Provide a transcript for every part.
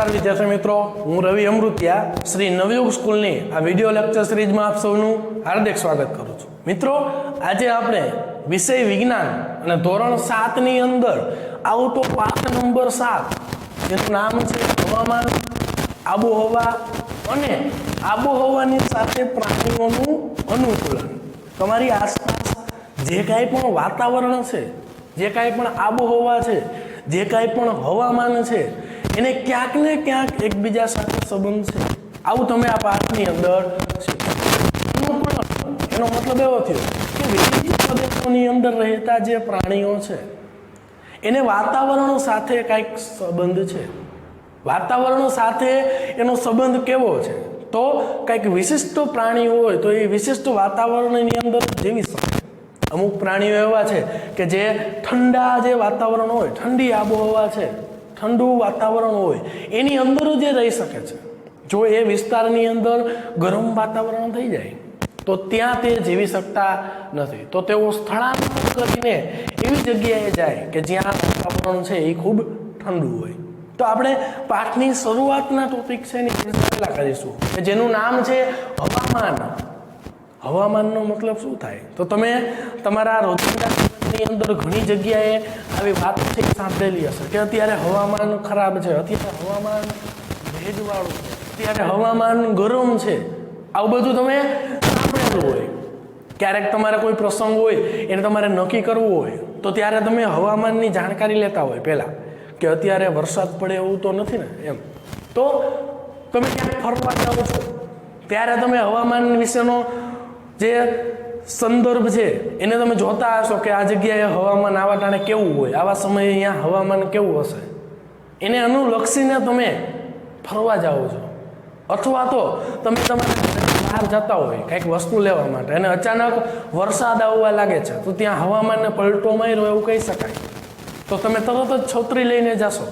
नमस्कार विद्यार्थी मित्रों, हूँ रवि अमृतिया श्री नवयुग स्कूल ની આ વિડિયો લેક્ચર સિરીઝમાં આપ સૌનું હાર્દિક સ્વાગત કરું છું। મિત્રો, આજે આપણે વિષય વિજ્ઞાન અને ધોરણ 7 ની અંદર આવતો પાઠ નંબર 7 જેનું નામ છે હવામાન, આબોહવા અને આબોહવાની સાથે પ્રાણીઓનું અનુકૂલન। તમારી આસપાસ જે કાંઈ પણ વાતાવરણ છે, જે કાંઈ પણ આબોહવા છે, જે કાંઈ પણ હવામાન છે, એને ક્યાંક ને ક્યાંક એકબીજા સાથે સંબંધ છે। આવું તમે આ પાઠની અંદર એનો મતલબ એવો થયો કે વિવિધ પ્રદેશોની અંદર રહેતા જે પ્રાણીઓ છે એને વાતાવરણ સાથે કાંઈક સંબંધ છે। વાતાવરણ સાથે એનો સંબંધ કેવો છે? તો કંઈક વિશિષ્ટ પ્રાણીઓ હોય તો એ વિશિષ્ટ વાતાવરણની અંદર જીવી શકે। અમુક પ્રાણીઓ એવા છે કે જે ઠંડા જે વાતાવરણ હોય, ઠંડી આબોહવા છે, ઠંડુ વાતાવરણ હોય એની અંદર જે રહી શકે છે। જો એ વિસ્તારની અંદર ગરમ વાતાવરણ થઈ જાય તો ત્યાં તે જીવી શકતા નથી, તો તેઓ સ્થળાંતર કરીને એવી જગ્યાએ જાય કે જ્યાં વાતાવરણ છે એ ખૂબ ઠંડુ હોય। તો આપણે પાઠની શરૂઆતના ટોપિક છે એની પહેલા કરીશું કે જેનું નામ છે હવામાન। હવામાનનો મતલબ શું થાય? તો તમે તમારા રોજિંદા જીવનની અંદર ઘણી જગ્યાએ આવી વાત સાંભળેલી હશે કે અત્યારે હવામાન ખરાબ છે, અત્યારે હવામાન ભેજવાળું છે, અત્યારે હવામાન ગરમ છે। આવું બધું તમે સાંભળેલું હોય। ક્યારેક તમારે કોઈ પ્રસંગ હોય એને તમારે નક્કી કરવું હોય તો ત્યારે તમે હવામાનની જાણકારી લેતા હોય પહેલાં કે અત્યારે વરસાદ પડે એવું તો નથી ને એમ। તો તમે ક્યાંક ફરવા જાઓ છો ત્યારે તમે હવામાન વિશેનો જે સંદર્ભ છે એને તમે જોતા હશો કે આ જગ્યાએ હવામાન આવા ટાણે કેવું હોય, આવા સમયે અહીંયા હવામાન કેવું હશે, એને અનુલક્ષીને તમે ફરવા જાઓ છો। અથવા તો તમે તમારા બહાર જતા હોય કંઈક વસ્તુ લેવા માટે અને અચાનક વરસાદ આવવા લાગે છે તો ત્યાં હવામાનને પલટો માર્યો એવું કહી શકાય, તો તમે તરત જ છત્રી લઈને જશો।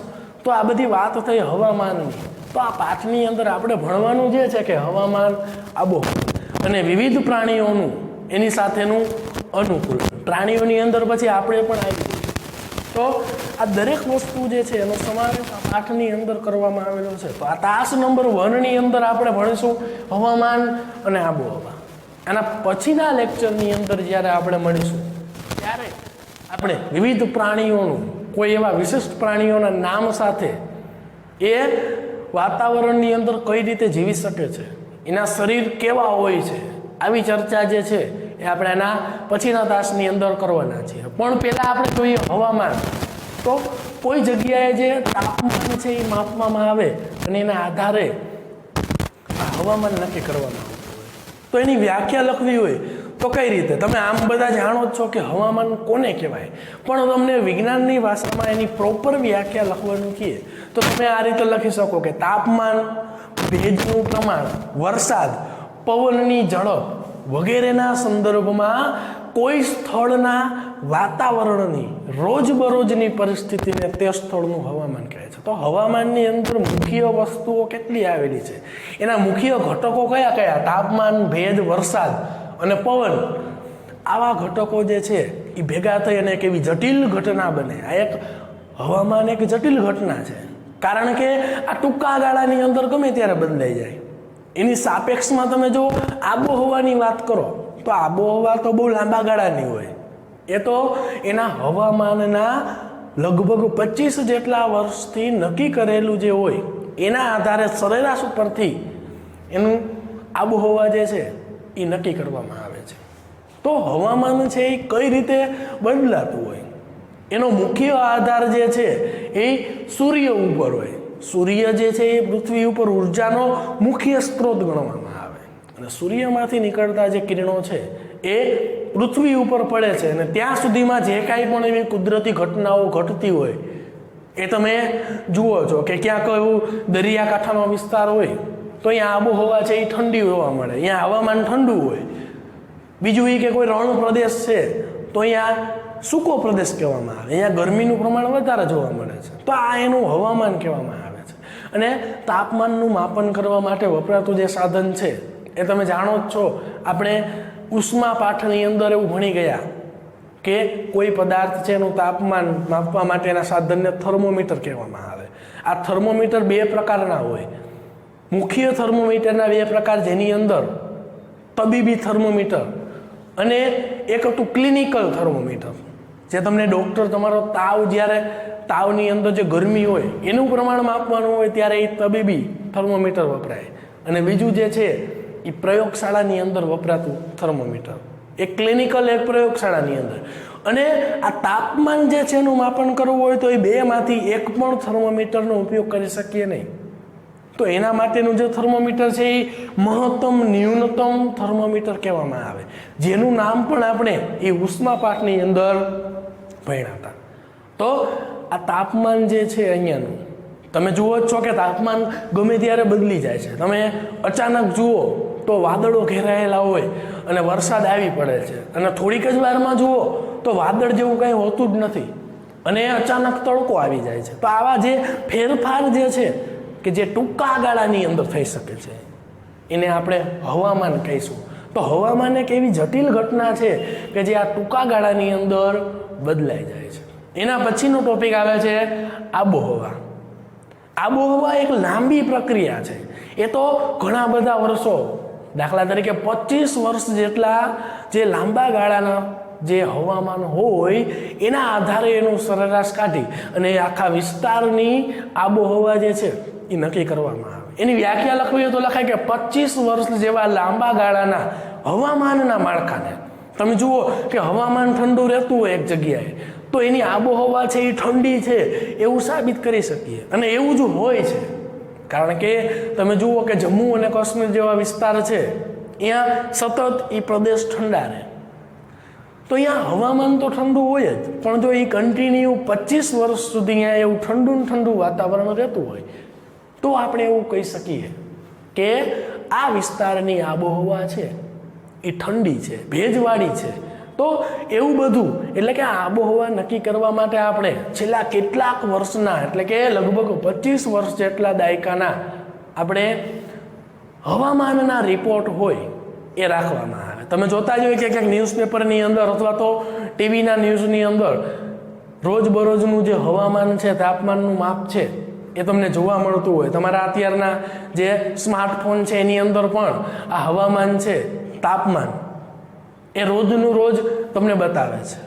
તો આ બધી વાત થઈ હવામાનની। તો આ પાઠની અંદર આપણે ભણવાનું જે છે કે હવામાન, આબોહવા અને વિવિધ પ્રાણીઓનું એની સાથેનું અનુકૂલન। પ્રાણીઓની અંદર પછી આપણે પણ આવી તો આ દરેક વસ્તુ જે છે એનો સમાવેશ આ પાઠની અંદર કરવામાં આવેલો છે। તો આ તાસ નંબર 1 ની અંદર આપણે ભણીશું હવામાન અને આબોહવા। આના પછીના લેક્ચરની અંદર જ્યારે આપણે મળીશું ત્યારે આપણે વિવિધ પ્રાણીઓનું કોઈ એવા વિશિષ્ટ પ્રાણીઓના નામ સાથે એ વાતાવરણની અંદર કઈ રીતે જીવી શકે છે, એના શરીર કેવા હોય છે, આવી ચર્ચા જે છે એ આપણે એના પછીના તાસની અંદર કરવાના છીએ। પણ પહેલાં આપણે જોઈએ હવામાન। તો કોઈ જગ્યાએ જે તાપમાન છે એ માપવામાં આવે અને એના આધારે આ હવામાન નક્કી કરવામાં આવતું હોય તો એની વ્યાખ્યા લખવી હોય તો કઈ રીતે? તમે આમ બધા જાણો જ છો કે હવામાન કોને કહેવાય, પણ તમને વિજ્ઞાનની ભાષામાં એની પ્રોપર વ્યાખ્યા લખવાનું કહીએ તો તમે આ રીતે લખી શકો કે તાપમાન, ભેજનું પ્રમાણ, વરસાદ, પવનની ઝડપ વગેરેના સંદર્ભમાં કોઈ સ્થળના વાતાવરણની રોજબરોજની પરિસ્થિતિને તે સ્થળનું હવામાન કહે છે। તો હવામાનની અંદર મુખ્ય વસ્તુઓ કેટલી આવેલી છે, એના મુખ્ય ઘટકો કયા કયા? તાપમાન, ભેજ, વરસાદ અને પવન। આવા ઘટકો જે છે એ ભેગા થઈ અને એક એવી જટિલ ઘટના બને। આ એક હવામાન એક જટિલ ઘટના છે, કારણ કે આ ટૂંકા ગાળાની અંદર ગમે ત્યારે બદલાઈ જાય। એની સાપેક્ષમાં તમે જો આબોહવાની વાત કરો તો આબોહવા તો બહુ લાંબા ગાળાની હોય। એ તો એના હવામાનના લગભગ 25 જેટલા વર્ષથી નક્કી કરેલું જે હોય એના આધારે સરેરાશ ઉપરથી એનું આબોહવા જે છે એ નક્કી કરવામાં આવે છે। તો હવામાન છે એ કઈ રીતે બદલાતું હોય એનો મુખ્ય આધાર જે છે એ સૂર્ય ઉપર હોય। સૂર્ય જે છે એ પૃથ્વી ઉપર ઉર્જાનો મુખ્ય સ્ત્રોત ગણવામાં આવે અને સૂર્યમાંથી નીકળતા જે કિરણો છે એ પૃથ્વી ઉપર પડે છે અને ત્યાં સુધીમાં જે કાંઈ પણ એવી કુદરતી ઘટનાઓ ઘટતી હોય એ તમે જુઓ છો કે ક્યાંક એવું દરિયાકાંઠાનો વિસ્તાર હોય તો અહીંયા આબોહવા છે એ ઠંડી જોવા મળે, અહીંયા હવામાન ઠંડુ હોય। બીજું એ કે કોઈ રણ પ્રદેશ છે તો અહીંયા સૂકો પ્રદેશ કહેવામાં આવે, અહીંયા ગરમીનું પ્રમાણ વધારે જોવા મળે છે, તો આ એનું હવામાન કહેવામાં આવે છે। અને તાપમાનનું માપન કરવા માટે વપરાતું જે સાધન છે એ તમે જાણો જ છો, આપણે ઉષ્મા પાઠની અંદર એવું ભણી ગયા કે કોઈ પદાર્થ છે એનું તાપમાન માપવા માટેના સાધનને થર્મોમીટર કહેવામાં આવે। આ થર્મોમીટર બે પ્રકારના હોય. મુખ્ય થર્મોમીટરના બે પ્રકાર, જેની અંદર તબીબી થર્મોમીટર અને એક હતું ક્લિનિકલ થર્મોમીટર, જે તમને ડૉક્ટર તમારો જ્યારે તાવની અંદર જે ગરમી હોય એનું પ્રમાણ માપવાનું હોય ત્યારે એ તબીબી થર્મોમીટર વપરાય. અને બીજું જે છે એ પ્રયોગશાળાની અંદર વપરાતું થર્મોમીટર. એક ક્લિનિકલ, એક પ્રયોગશાળાની અંદર. અને આ તાપમાન જે છે એનું માપન કરવું હોય તો એ બેમાંથી એક પણ થર્મોમીટરનો ઉપયોગ કરી શકીએ નહીં. તો એના માટેનું જે થર્મોમીટર છે એ મહત્તમ ન્યૂનતમ થર્મોમીટર કહેવામાં આવે, જેનું નામ પણ આપણે એ ઉષ્માપાઠની અંદર ભણ્યા હતા. તો આ તાપમાન જે છે અહીંયાનું તમે જુઓ જ છો કે તાપમાન ગમે ત્યારે બદલી જાય છે. તમે અચાનક જુઓ તો વાદળો ઘેરાયેલા હોય અને વરસાદ આવી પડે છે, અને થોડીક જ વારમાં જુઓ તો વાદળ જેવું કંઈ હોતું જ નથી અને અચાનક તડકો આવી જાય છે. તો આવા જે ફેરફાર જે છે કે જે ટૂંકા ગાળાની અંદર થઈ શકે છે એને આપણે હવામાન કહીશું. તો હવામાન એક એવી જટિલ ઘટના છે કે જે આ ટૂંકા ગાળાની અંદર બદલાઈ જાય છે. એના પછીનો ટોપિક આવે છે આબોહવા. આબોહવા એક લાંબી પ્રક્રિયા છે. એ તો ઘણા બધા વર્ષો, દાખલા તરીકે 25 વર્ષ જેટલા જે લાંબા ગાળાના જે હવામાન હોય એના આધારે એનું સરેરાશ કાઢી અને આખા વિસ્તારની આબોહવા જે છે એ નક્કી કરવામાં આવે. એની વ્યાખ્યા લખવી હોય તો લખાય કે 25 વર્ષ જેવા લાંબા ગાળાના હવામાનના માળખાને તમે જુઓ કે હવામાન ઠંડુ રહેતું હોય એક જગ્યાએ, તો એની આબોહવા છે એ ઠંડી છે એવું સાબિત કરી શકીએ. અને એવું જ હોય છે, કારણ કે તમે જુઓ કે જમ્મુ અને કાશ્મીર જેવા વિસ્તાર છે, અહીંયા સતત એ પ્રદેશ ઠંડા રહે. તો અહીંયા હવામાન તો ઠંડુ હોય જ, પણ જો એ કન્ટિન્યુ 25 વર્ષ સુધી અહીંયા એવું ઠંડુ વાતાવરણ રહેતું હોય તો આપણે એવું કહી શકીએ કે આ વિસ્તારની આબોહવા છે એ ઠંડી છે, ભેજવાળી છે. તો એવું બધું, એટલે કે આ આબોહવા નક્કી કરવા માટે આપણે છેલ્લા કેટલાક વર્ષના, એટલે કે લગભગ 25 વર્ષ જેટલા દાયકાના આપણે હવામાનના રિપોર્ટ હોય એ રાખવામાં આવે. તમે જોતા જ હોય કે ક્યાંક ન્યૂઝપેપરની અંદર અથવા તો ટીવીના ન્યૂઝની અંદર રોજબરોજનું જે હવામાન છે, તાપમાનનું માપ છે એ તમને જોવા મળતું હોય. તમારા અત્યારના જે સ્માર્ટફોન છે એની અંદર પણ આ હવામાન છે, તાપમાન એ રોજનું રોજ તમને બતાવે છે.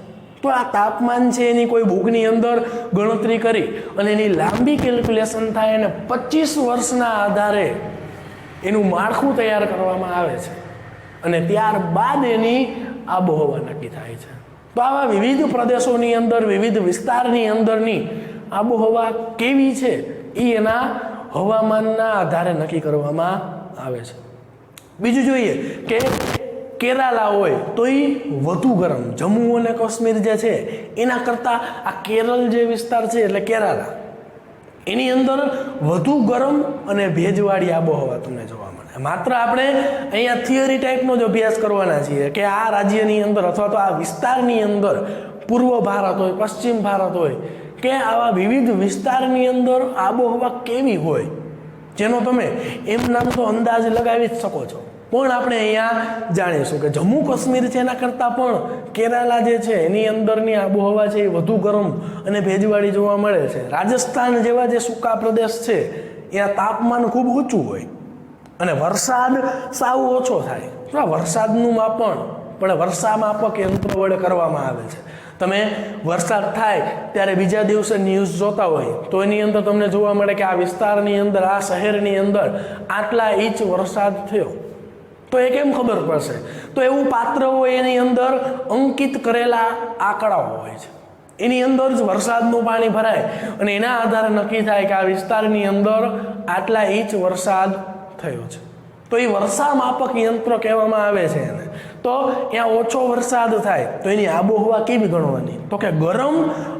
તો આ તાપમાન છે એની કોઈ બુકની અંદર ગણતરી કરી અને એની લાંબી કેલ્ક્યુલેશન થાય અને 25 વર્ષના આધારે એનું માળખું તૈયાર કરવામાં આવે છે અને ત્યારબાદ એની આબોહવા નક્કી થાય છે. તો આવા વિવિધ પ્રદેશોની અંદર, વિવિધ વિસ્તારની અંદરની આબોહવા કેવી છે એ એના હવામાનના આધારે નક્કી કરવામાં આવે છે. બીજું જોઈએ કે કેરાલા હોય તો એ વધુ ગરમ, જમ્મુ અને કાશ્મીર જે છે એના કરતાં આ કેરળ જે વિસ્તાર છે એટલે કેરાલા, એની અંદર વધુ ગરમ અને ભેજવાળી આબોહવા તમને જોવા મળે. માત્ર આપણે અહીંયા થિયરી ટાઈપનો જ અભ્યાસ કરવાના છીએ કે આ રાજ્યની અંદર અથવા તો આ વિસ્તારની અંદર પૂર્વ ભારત હોય, પશ્ચિમ ભારત હોય, કે આવા વિવિધ વિસ્તારની અંદર આબોહવા કેવી હોય જેનો તમે એમ નામ તો અંદાજ લગાવી જ શકો છો. પણ આપણે અહીંયા જાણીશું કે જમ્મુ કાશ્મીર છે એના કરતાં પણ કેરાલા જે છે એની અંદરની આબોહવા છે એ વધુ ગરમ અને ભેજવાળી જોવા મળે છે. રાજસ્થાન જેવા જે સૂકા પ્રદેશ છે ત્યાં તાપમાન ખૂબ ઊંચું હોય અને વરસાદ સાવ ઓછો થાય. તો આ વરસાદનું માપન પણ વર્ષા માપક યંત્ર વડે કરવામાં આવે છે. તમે વરસાદ થાય ત્યારે બીજા દિવસે ન્યૂઝ જોતા હોય તો એની અંદર તમને જોવા મળે કે આ વિસ્તારની અંદર, આ શહેરની અંદર આટલા ઇંચ વરસાદ થયો. તો એ કેમ ખબર પડશે? તો એવું પાત્ર હોય એની અંદર અંકિત કરેલા આંકડાઓ હોય છે, એની અંદર જ વરસાદનું પાણી ભરાય અને એના આધારે નક્કી થાય કે આ વિસ્તારની અંદર આટલા ઇંચ વરસાદ થયો છે. તો એ વર્ષા માપક યંત્ર કહેવામાં આવે છે એને. તો ત્યાં ઓછો વરસાદ થાય તો એની આબોહવા કેવી ગણવાની? તો કે ગરમ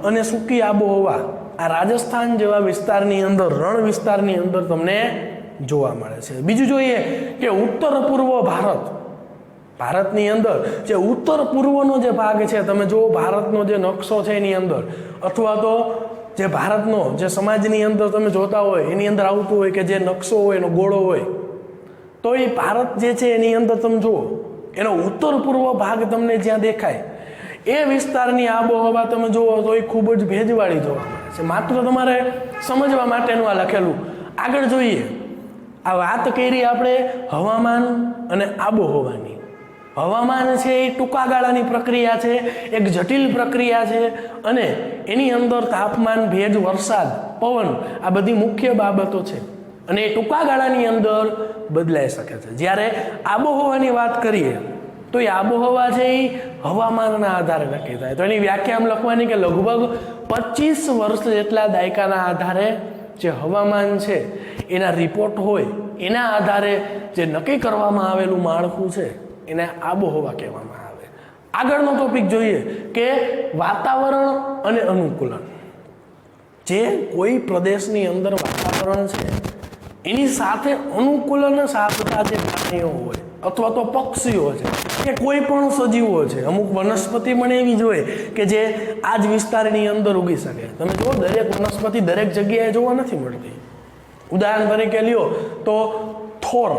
અને સૂકી આબોહવા આ રાજસ્થાન જેવા વિસ્તારની અંદર, રણ વિસ્તારની અંદર તમને જોવા મળે છે. બીજું જોઈએ કે ઉત્તર પૂર્વ ભારતની અંદર જે ઉત્તર પૂર્વનો જે ભાગ છે, તમે જુઓ ભારતનો જે નકશો છે એની અંદર, અથવા તો જે ભારતનો જે સમાજની અંદર તમે જોતા હોય એની અંદર આવતું હોય કે જે નકશો હોય એનો ગોળો હોય, તો એ ભારત જે છે એની અંદર તમે જુઓ એનો ઉત્તર પૂર્વ ભાગ તમને જ્યાં દેખાય એ વિસ્તારની આબોહવા તમે જુઓ તો એ ખૂબ જ ભેજવાળી જોવા મળે છે. છે, માત્ર તમારે સમજવા માટેનું આ લખેલું. આગળ જોઈએ, આ વાત કરી આપણે હવામાન અને આબોહવાની. હવામાન છે એ ટૂંકા ગાળાની પ્રક્રિયા છે, એક જટિલ પ્રક્રિયા છે, અને એની અંદર તાપમાન, ભેજ, વરસાદ, પવન આ બધી મુખ્ય બાબતો છે, અને એ ટૂંકા ગાળાની અંદર બદલાઈ શકે છે. જ્યારે આબોહવાની વાત કરીએ તો એ આબોહવા છે એ હવામાનના આધારે નક્કી થાય. તો એની વ્યાખ્યા આમ લખવાની કે લગભગ 25 વર્ષ જેટલા દાયકાના આધારે જે હવામાન છે એના રિપોર્ટ હોય એના આધારે જે નક્કી કરવામાં આવેલું માળખું છે એને આબોહવા કહેવામાં આવે. આગળનો ટોપિક જોઈએ કે વાતાવરણ અને અનુકૂલન. જે કોઈ પ્રદેશની અંદર વાતાવરણ છે એની સાથે અનુકૂલન સાધતા જે પ્રાણીઓ હોય અથવા તો પક્ષીઓ છે કે કોઈ પણ સજીવો છે, અમુક વનસ્પતિ પણ એવી જ હોય કે જે આ જ વિસ્તારની અંદર ઉગી શકે. તમે જુઓ, દરેક વનસ્પતિ દરેક જગ્યાએ જોવા નથી મળતી. ઉદાહરણ તરીકે લ્યો તો થોર,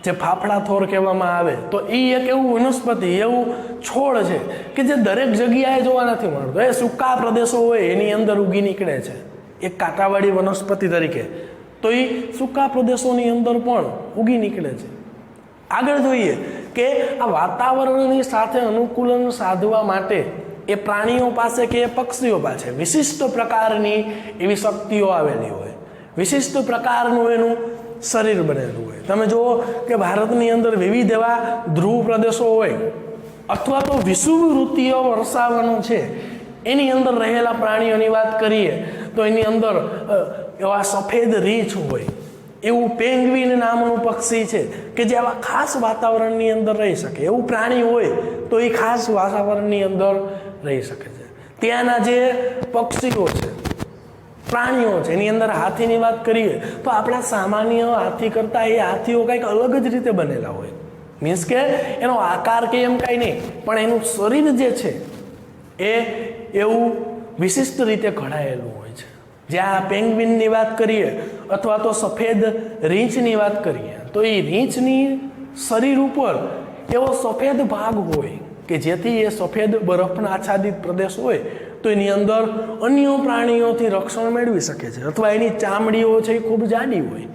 જે ફાફડા થોર કહેવામાં આવે, તો એ એક એવું વનસ્પતિ, એવું છોડ છે કે જે દરેક જગ્યાએ જોવા નથી મળતો. એ સૂકા પ્રદેશો હોય એની અંદર ઉગી નીકળે છે એક કાંટાવાળી વનસ્પતિ તરીકે, તો એ સૂકા પ્રદેશોની અંદર પણ ઉગી નીકળે છે. આગળ જોઈએ કે આ વાતાવરણની સાથે અનુકૂલન સાધવા માટે એ પ્રાણીઓ પાસે કે એ પક્ષીઓ પાસે વિશિષ્ટ પ્રકારની એવી શક્તિઓ આવેલી હોય, વિશિષ્ટ પ્રકારનું એનું શરીર બનેલું હોય. તમે જુઓ કે ભારતની અંદર વિવિધ એવા ધ્રુવ પ્રદેશો હોય અથવા તો વિષુવવૃત્તીય વર્ષાવનો છે, એની અંદર રહેલા પ્રાણીઓની વાત કરીએ તો એની અંદર એવા સફેદ રીંછ હોય, એવું પેંગ્વિન નામનું પક્ષી છે કે જે આવા ખાસ વાતાવરણની અંદર રહી શકે. એવું પ્રાણી હોય તો એ ખાસ વાતાવરણની અંદર રહી શકે છે. ત્યાંના જે પક્ષીઓ છે, પ્રાણીઓ છે, એની અંદર હાથીની વાત કરીએ તો આપણા સામાન્ય હાથી કરતાં એ હાથીઓ કંઈક અલગ જ રીતે બનેલા હોય. મીન્સ કે એનો આકાર કે એમ કાંઈ નહીં, પણ એનું શરીર જે છે એ એવું વિશિષ્ટ રીતે ઘડાયેલું હોય છે. જ્યાં પેંગ્વિનની વાત કરીએ અથવા તો સફેદ રીંછની વાત કરીએ તો એ રીંછની શરીર ઉપર એવો સફેદ ભાગ હોય કે જેથી એ સફેદ બરફના આચ્છાદિત પ્રદેશ હોય તો એની અંદર અન્ય પ્રાણીઓથી રક્ષણ મેળવી શકે છે. અથવા એની ચામડીઓ છે એ ખૂબ જાડી હોય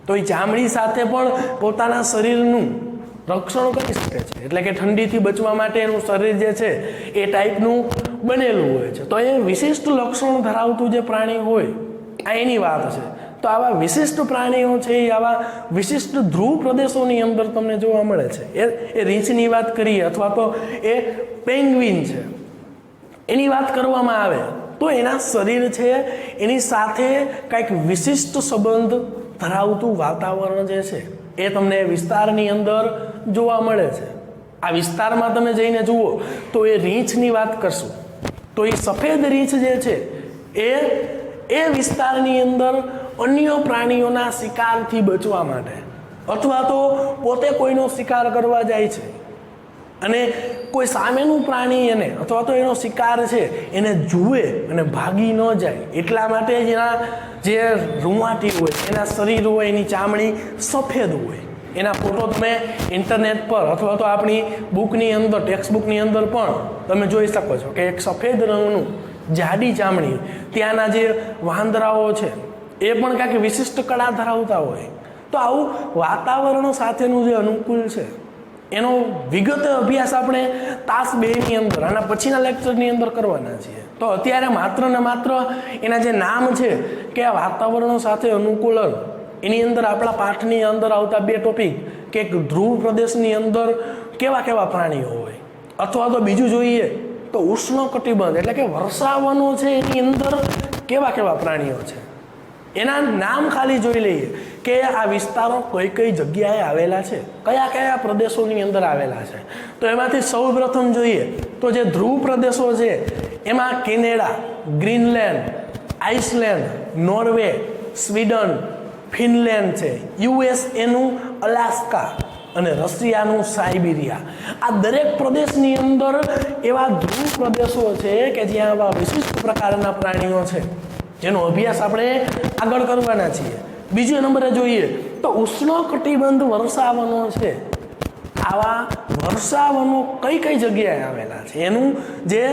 તો એ ચામડી સાથે પણ પોતાના શરીરનું રક્ષણ કરી શકે છે. એટલે કે ઠંડીથી બચવા માટે એનું શરીર જે છે એ ટાઈપનું બનેલું હોય છે. તો એ વિશિષ્ટ લક્ષણ ધરાવતું જે પ્રાણી હોય આ એની વાત છે. તો આવા વિશિષ્ટ પ્રાણીઓ છે એ આવા વિશિષ્ટ ધ્રુવ પ્રદેશોની અંદર તમને જોવા મળે છે. એ રીંછની વાત કરીએ અથવા તો એ પેંગ્વિન છે એની વાત કરવામાં આવે તો એના શરીર છે એની સાથે કંઈક વિશિષ્ટ સંબંધ ધરાવતું વાતાવરણ જે છે એ તમને વિસ્તારની અંદર જોવા મળે છે. આ વિસ્તારમાં તમે જઈને જુઓ તો એ રીંછની વાત કરશું તો એ સફેદ રીંછ જે છે એ વિસ્તારની અંદર અન્ય પ્રાણીઓના શિકારથી બચવા માટે અથવા તો પોતે કોઈનો શિકાર કરવા જાય છે અને કોઈ સામેનું પ્રાણી એને અથવા તો એનો શિકાર છે એને જુએ અને ભાગી ન જાય એટલા માટે એના જે રૂંવાટી હોય, એના શરીર હોય, એની ચામડી સફેદ હોય. એના ફોટો તમે ઇન્ટરનેટ પર અથવા તો આપણી બુકની અંદર, ટેક્સ્ટ બુકની અંદર પણ તમે જોઈ શકો છો કે એક સફેદ રંગનું જાડી ચામડી, ત્યાંના જે વાંદરાઓ છે એ પણ કાંઈક વિશિષ્ટ કળા ધરાવતા હોય. તો આવું વાતાવરણ સાથેનું જે અનુકૂળ છે એનો વિગત અભ્યાસ આપણે તાસ 2ની અંદર આના પછીના લેક્ચરની અંદર કરવાના છીએ. તો અત્યારે માત્ર ને માત્ર એના જે નામ છે કે આ વાતાવરણ સાથે અનુકૂલન, એની અંદર આપણા પાઠની અંદર આવતા 2 ટોપિક કે ધ્રુવ પ્રદેશની અંદર કેવા કેવા પ્રાણીઓ હોય અથવા તો બીજું જોઈએ તો ઉષ્ણકટિબંધ એટલે કે વર્ષાવનો છે એની અંદર કેવા કેવા પ્રાણીઓ છે એના નામ ખાલી જોઈ લઈએ કે આ વિસ્તારો કઈ કઈ જગ્યાએ આવેલા છે, કયા કયા પ્રદેશોની અંદર આવેલા છે. તો એમાંથી સૌપ્રથમ જોઈએ તો જે ધ્રુવ પ્રદેશો છે એમાં Canada, Greenland, Iceland, Norway, Sweden, Finland છે, યુએસએનું અલાસ્કા અને રશિયાનું સાઇબિરિયા. આ દરેક પ્રદેશની અંદર એવા ધ્રુવ પ્રદેશો છે કે જ્યાં આવા વિશિષ્ટ પ્રકારના પ્રાણીઓ છે જેનો અભ્યાસ આપણે આગળ કરવાના છીએ. બીજો નંબરે જોઈએ તો ઉષ્ણકટિબંધ વર્ષાવનો છે. આવા વર્ષાવનો કઈ કઈ જગ્યાએ આવેલા છે, એનું જે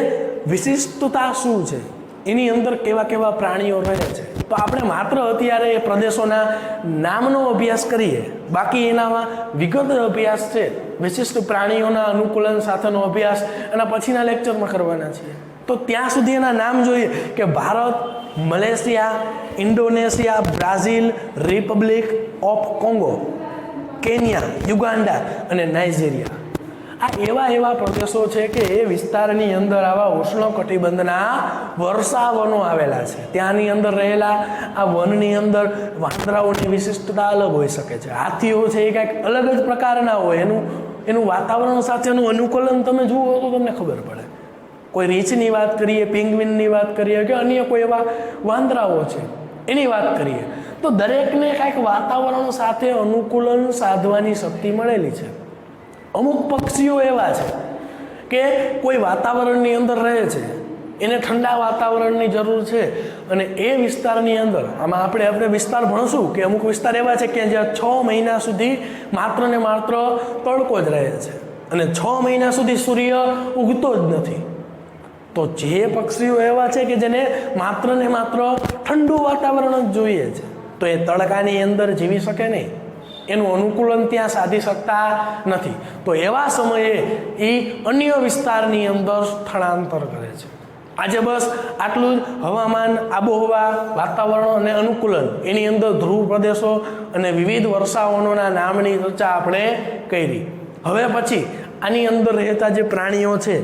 વિશિષ્ટતા શું છે એની અંદર કેવા કેવા પ્રાણીઓ રહે છે. તો આપણે માત્ર અત્યારે એ પ્રદેશોના નામનો અભ્યાસ કરીએ, બાકી એનામાં વિગત અભ્યાસ છે, વિશિષ્ટ પ્રાણીઓના અનુકૂલન સાથેનો અભ્યાસ એના પછીના લેક્ચરમાં કરવાના છીએ. તો ત્યાં સુધી એના નામ જોઈએ કે Bharat, Malaysia, Indonesia, Brazil, Republic of Congo, Kenya, Uganda અને નાઇજીરિયા. આ એવા પ્રદેશો છે કે એ વિસ્તારની અંદર આવા ઉષ્ણકટિબંધના વર્ષાવનો આવેલા છે. ત્યાંની અંદર રહેલા આ વનની અંદર વાંદરાઓની વિશિષ્ટતા અલગ હોઈ શકે છે. હાથીઓ છે એ કાંઈક અલગ જ પ્રકારના હોય. એનું વાતાવરણ સાથેનું અનુકૂલન તમે જુઓ તો તમને ખબર પડે. કોઈ રીંછની વાત કરીએ, પેંગ્વિનની વાત કરીએ કે અન્ય કોઈ એવા વાંદરાઓ છે એની વાત કરીએ, તો દરેકને કાંઈક વાતાવરણ સાથે અનુકૂલન સાધવાની શક્તિ મળેલી છે. અમુક પક્ષીઓ એવા છે કે કોઈ વાતાવરણની અંદર રહે છે, એને ઠંડા વાતાવરણની જરૂર છે, અને એ વિસ્તારની અંદર આમાં આપણે વિસ્તાર ભણશું કે અમુક વિસ્તાર એવા છે કે જ્યાં 6 મહિના સુધી માત્ર ને માત્ર તડકો જ રહે છે અને 6 મહિના સુધી સૂર્ય ઉગતો જ નથી. તો જે પક્ષીઓ એવા છે કે જેને માત્ર ને માત્ર ઠંડુ વાતાવરણ જ જોઈએ છે, તો એ તડકાની અંદર જીવી શકે નહીં, એનું અનુકૂલન ત્યાં સાધી શકતા નથી. તો એવા સમયે એ અન્ય વિસ્તારની અંદર સ્થળાંતર કરે છે. આજે બસ આટલું જ હવામાન, આબોહવા, વાતાવરણ અને અનુકૂલન, એની અંદર ધ્રુવ પ્રદેશો અને વિવિધ વર્ષાવનોના નામની ચર્ચા આપણે કરી. હવે પછી આની અંદર રહેતા જે પ્રાણીઓ છે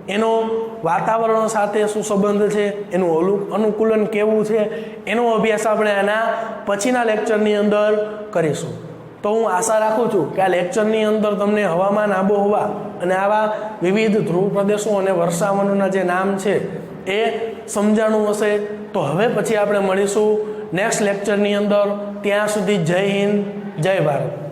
એનો વાતાવરણ સાથે શું સંબંધ છે, એનું અનુકૂલન કેવું છે, એનો અભ્યાસ આપણે આના પછીના લેક્ચરની અંદર કરીશું. તો હું આશા રાખું છું કે આ લેક્ચરની અંદર તમને હવામાન, આબોહવા અને આવા વિવિધ ધ્રુવ પ્રદેશો અને વર્ષાવનોના જે નામ છે એ સમજાણું હશે. તો હવે પછી આપણે મળીશું નેક્સ્ટ લેક્ચરની અંદર. ત્યાં સુધી જય હિન્દ, જય ભારત.